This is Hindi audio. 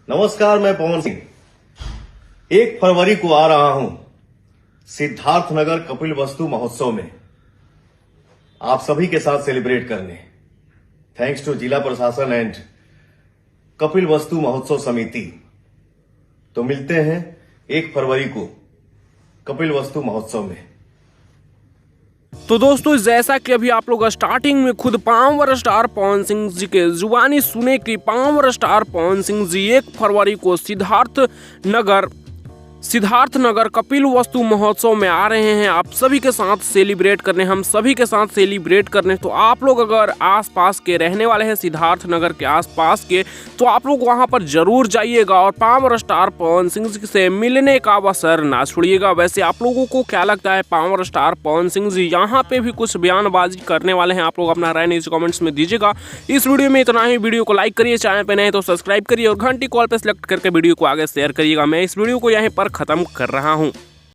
नमस्कार, मैं पवन सिंह 1 फरवरी को आ रहा हूं सिद्धार्थनगर कपिल वस्तु महोत्सव में आप सभी के साथ सेलिब्रेट करने। थैंक्स टू जिला प्रशासन एंड कपिल वस्तु महोत्सव समिति। तो मिलते हैं 1 फरवरी को कपिल वस्तु महोत्सव में। तो दोस्तों, जैसा कि अभी आप लोग स्टार्टिंग में खुद पावर स्टार पवन सिंह जी के जुबानी सुने कि पावर स्टार पवन सिंह जी 1 फरवरी को सिद्धार्थनगर कपिल वस्तु महोत्सव में आ रहे हैं आप सभी के साथ सेलिब्रेट करने, हम सभी के साथ सेलिब्रेट करने। तो आप लोग अगर आसपास के रहने वाले हैं, सिद्धार्थनगर के आसपास के, तो आप लोग वहां पर जरूर जाइएगा और पावर स्टार पवन सिंह जी से मिलने का अवसर ना छोड़िएगा। वैसे आप लोगों को क्या लगता है, पावर स्टार पवन सिंह जी यहाँ पे भी कुछ बयानबाजी करने वाले हैं? आप लोग अपना राय नीचे कमेंट्स में दीजिएगा। इस वीडियो में इतना ही। वीडियो को लाइक करिए, चैनल पे नए तो सब्सक्राइब करिए और घंटी कॉल पे सेलेक्ट करके वीडियो को आगे शेयर करिएगा। मैं इस वीडियो को यहीं पर खत्म कर रहा हूं।